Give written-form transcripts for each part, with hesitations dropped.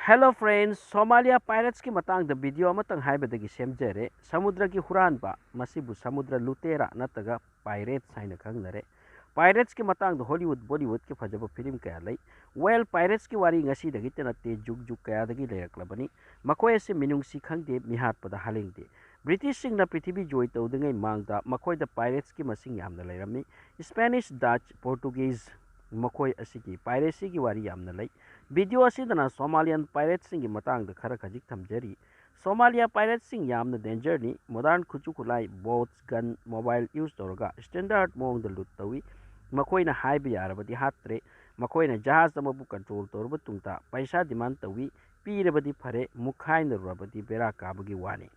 Hello friends, Somalia pirates ki matang da video amatang haibadagi semjere samudra ki huranba masibu samudra lutera nataga pirates haina khangnare. Pirates ki matang da Hollywood Bollywood ki fajaba film kaya lai. Well pirates ki wari ngasi dagi tenate juk juk kaya dagi layraklabani. Makhoi se minungsi khangde mihat pada halingde. British sing na prithibi joy tawdangai mangda makhoi da pirates ki masing yamna layrami. Spanish, Dutch, Portuguese makhoi asigi piracy ki wari yamna lai. Video asidana Somalian pirates singi matang da khara khajik thamjari. Somalia pirates sing yamna danger ni modern khuchu khulai boats gun mobile use torga standard mong da lut tawi makhoi na haiba yarabadi hatre makhoi na jahaz amabu control torba tungta paisa demand tawi pirabadi phare mukhai na rabadi bera kabagi wani.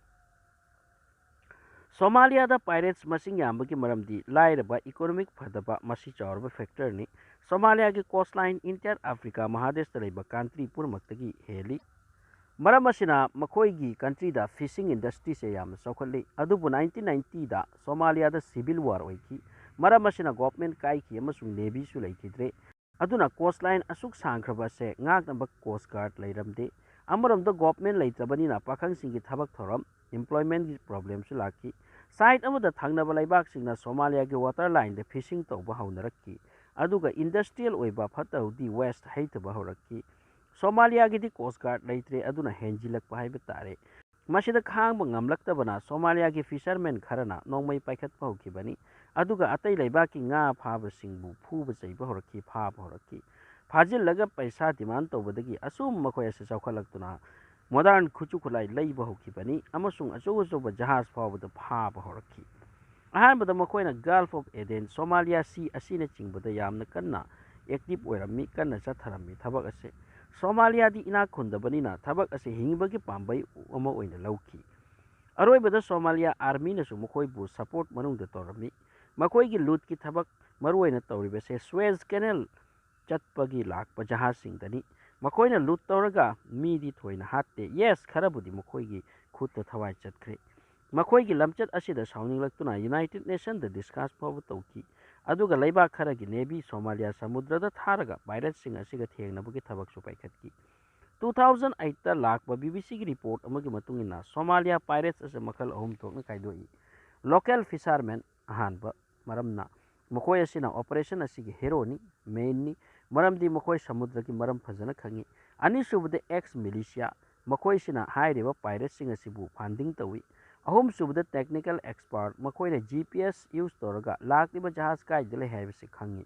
Somalia da pirates masing yambagi maramdi lairaba economic phadaba masi chawrba factor ni. Somalia ki coastline inter Africa Mahadesh laiba country purmaktagi heli. Maram asina makhoi gi country da fishing industry se yamna chawkhatli. Adubu 1990 da Somalia da civil war oiki. Maram asina government kai ki amasung navy su leikidre. Aduna coastline asuk sangkraba se ngaknaba coast guard lairamde. Amaram da government leitrabani na pakhang singi thabak thoram employment problem su laki. Side amada thangnaba laibak singna Somalia ki water line de fishing tawba haunarakki. Aduga industrial oiba fatahudi west haitaba horakki. Somalia gidi coast guard leitre aduna henjilakpa haiba tare. Masida khangba ngamlaktabana Somalia gi fishermen kharana nongmai paikhatpa hokibani. Aduga atai laibaki nga phaba singbu phuba chaiba horakki phaba horakki. Phajillaga paisa demand tawbadagi asum makhoi ase chawkhalaktuna modern khuchu khulai leiba hokibani amasung achoba jahaz phawbada phaba horakki. Ahmad मखोइना Gulf of Aden Somalia sea असीने चिंगबदा यामना कन्ना active ओइरम्मी कन्ना चथरम्मी थबक असे Somalia दी इना खुंदबनिना थबक असे हिंगबगी पांबई अमा ओइना लौखी अरोइबदा सोमालिया आर्मी नसु मखोइबु सपोर्ट मनुंगदा तोरम्मी मखोइगी लूट की थबक मरुओइना तौरिबसे स्वेज कैनल चटपगी लाकपा जहाज सिंगदनी मखोइना लूट तौरगा मीदी थोइना हाते यस खरबुदी मखोइगी खुद थवाई चटख्रे मखोइगी लमचत असिदा साउनिंगलक्तुना यूनाइटेड नेशन द डिस्कस फाव तौकी अदुगा लैबा खरगी नेवी सोमालिया समुद्रदा थारगा पायरेट सिंग असिगा थेंगनबगी थबक सु पाइखतकी 2008 ता लाकबा बीबीसी की रिपोर्ट अमगी मतुंगिना सोमालिया पायरेट्स असे मखल अहुम थोकना खाइदोई लोकल फिशरमैन अहानबा मरमना मखोइ असिना ऑपरेशन असिगी हेरोनी मेननी मरमदी मखोइ समुद्र की मरम फजना खंगी अनिसुबदे एक्स मिलिशिया मखोइ सिना हाइरेबा पायरेट सिंग असिबु फंडिंग तवी अहम सुबद टेक्निकल एक्सपर्ट मखोइने जीपीएस यूज तौरगा लाक्तिबा जहाज काइदले हैबसे खंगी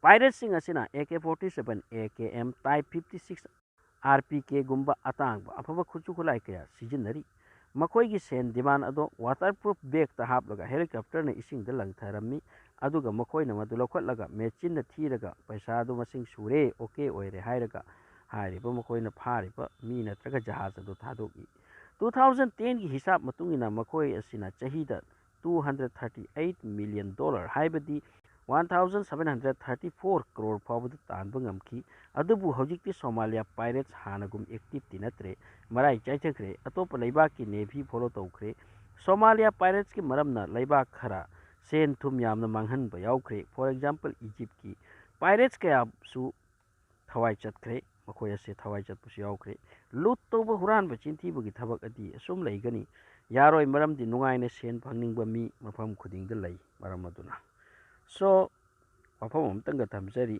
पायरेट सिंग असिना AK-47 AKM टाइप 56 RPK गुंबा अतांगबा अफबा खुचु खुलाई कया सिजिनरी मखोइगी सेन डिमांड अदो वाटरप्रूफ बैग ता हापलगा हेलीकॉप्टर ने इसिंग द लंगथरम्मी अदुगा मखोइना मदु लौखटलगा मेचिन न थीरगा पैसा दो मसिंग सुरे ओके ओइरे हाइरगा हाइरिबा मखोइना फारिबा मी नत्रगा जहाज अदो थादोगी 2010 की हिसाब मतुंगिना मखोइ असिना चहीदा $238 मिलियन हाइबदी 1734 करोड़ फावद तानबा ngamki अदुबु हौजिकति सोमालिया पायरेट्स हानगुम एक्टिव तिनत्रे मराई चाइचख्रे अतोप लैबाक की नेवी फॉलो तौख्रे सोमालिया पायरेट्स की मरमना लैबाक खरा सेन थुम यामना मांगहनबा यावख्रे फॉर एग्जांपल इजिप्ट की पायरेट्स कया सु थवाई चतख्रे मखोइ असे थवाई चतपुसु यावख्रे लूट तौबा हुरानबा चिंथीबगी थबक अदि असुम लैगनी यारोय मरमदि नुंगाइना सेन फंगनिंगबा मी मफम खुदिंगदा लै मरम अदुना सो मफम अमतंगा थमजरी